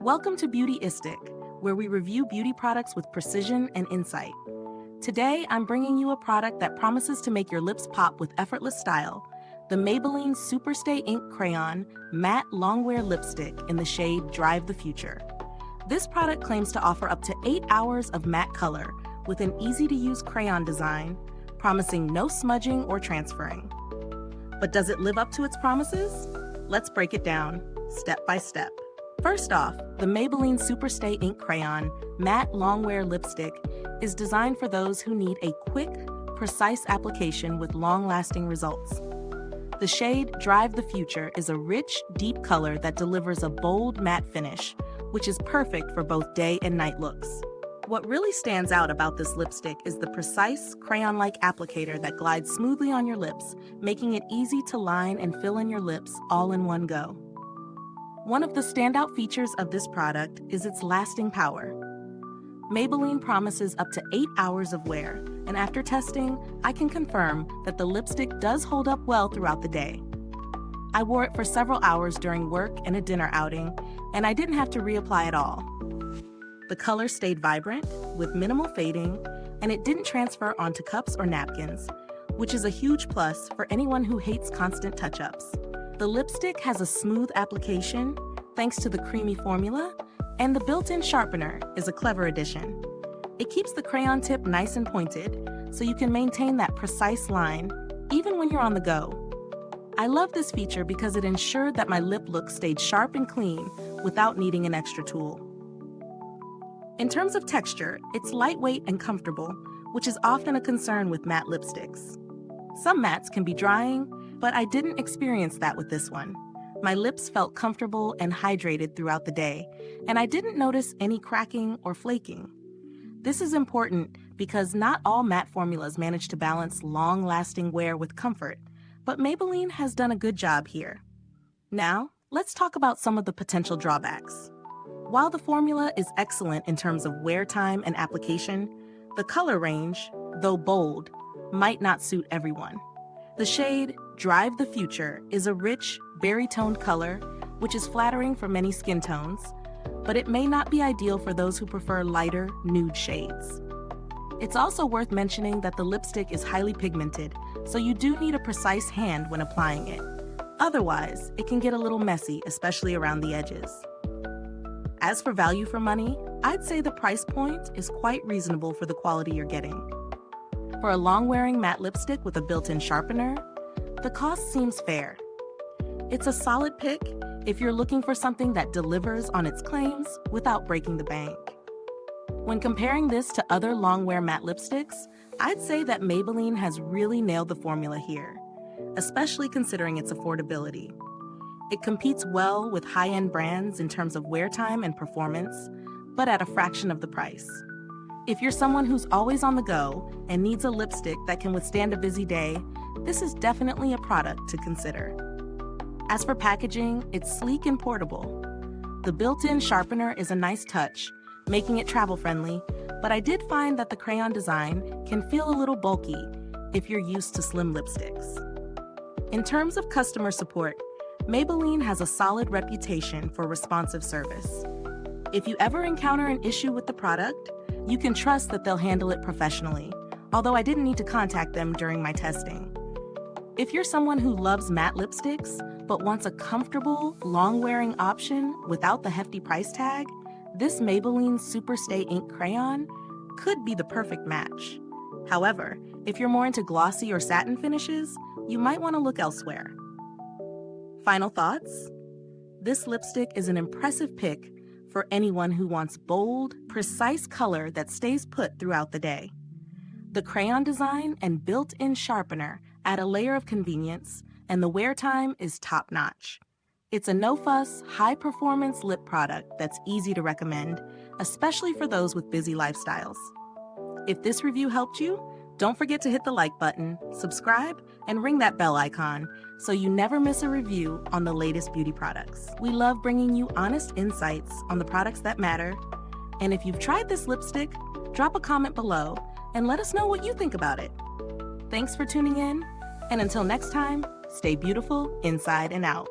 Welcome to Beautyistic, where we review beauty products with precision and insight. Today, I'm bringing you a product that promises to make your lips pop with effortless style, the Maybelline Superstay Ink Crayon Matte Longwear Lipstick in the shade Drive the Future. This product claims to offer up to 8 hours of matte color with an easy-to-use crayon design, promising no smudging or transferring. But does it live up to its promises? Let's break it down, step by step. First off, the Maybelline Superstay Ink Crayon Matte Longwear Lipstick is designed for those who need a quick, precise application with long-lasting results. The shade Drive the Future is a rich, deep color that delivers a bold matte finish, which is perfect for both day and night looks. What really stands out about this lipstick is the precise, crayon-like applicator that glides smoothly on your lips, making it easy to line and fill in your lips all in one go. One of the standout features of this product is its lasting power. Maybelline promises up to 8 hours of wear, and after testing, I can confirm that the lipstick does hold up well throughout the day. I wore it for several hours during work and a dinner outing, and I didn't have to reapply at all. The color stayed vibrant, with minimal fading, and it didn't transfer onto cups or napkins, which is a huge plus for anyone who hates constant touch-ups. The lipstick has a smooth application, thanks to the creamy formula, and the built-in sharpener is a clever addition. It keeps the crayon tip nice and pointed, so you can maintain that precise line, even when you're on the go. I love this feature because it ensured that my lip look stayed sharp and clean without needing an extra tool. In terms of texture, it's lightweight and comfortable, which is often a concern with matte lipsticks. Some mattes can be drying, but I didn't experience that with this one. My lips felt comfortable and hydrated throughout the day, and I didn't notice any cracking or flaking. This is important because not all matte formulas manage to balance long-lasting wear with comfort, but Maybelline has done a good job here. Now, let's talk about some of the potential drawbacks. While the formula is excellent in terms of wear time and application, the color range, though bold, might not suit everyone. The shade Drive the Future is a rich, berry-toned color, which is flattering for many skin tones, but it may not be ideal for those who prefer lighter, nude shades. It's also worth mentioning that the lipstick is highly pigmented, so you do need a precise hand when applying it. Otherwise, it can get a little messy, especially around the edges. As for value for money, I'd say the price point is quite reasonable for the quality you're getting. For a long-wearing matte lipstick with a built-in sharpener, the cost seems fair. It's a solid pick if you're looking for something that delivers on its claims without breaking the bank. When comparing this to other long-wear matte lipsticks, I'd say that Maybelline has really nailed the formula here, especially considering its affordability. It competes well with high-end brands in terms of wear time and performance, but at a fraction of the price. If you're someone who's always on the go and needs a lipstick that can withstand a busy day, this is definitely a product to consider. As for packaging, it's sleek and portable. The built-in sharpener is a nice touch, making it travel-friendly, but I did find that the crayon design can feel a little bulky if you're used to slim lipsticks. In terms of customer support, Maybelline has a solid reputation for responsive service. If you ever encounter an issue with the product, you can trust that they'll handle it professionally, although I didn't need to contact them during my testing. If you're someone who loves matte lipsticks, but wants a comfortable, long-wearing option without the hefty price tag, this Maybelline Superstay Ink Crayon could be the perfect match. However, if you're more into glossy or satin finishes, you might want to look elsewhere. Final thoughts? This lipstick is an impressive pick for anyone who wants bold, precise color that stays put throughout the day. The crayon design and built-in sharpener add a layer of convenience, and the wear time is top-notch. It's a no-fuss, high-performance lip product that's easy to recommend, especially for those with busy lifestyles. If this review helped you, don't forget to hit the like button, subscribe, and ring that bell icon so you never miss a review on the latest beauty products. We love bringing you honest insights on the products that matter. And if you've tried this lipstick, drop a comment below and let us know what you think about it. Thanks for tuning in, and until next time, stay beautiful inside and out.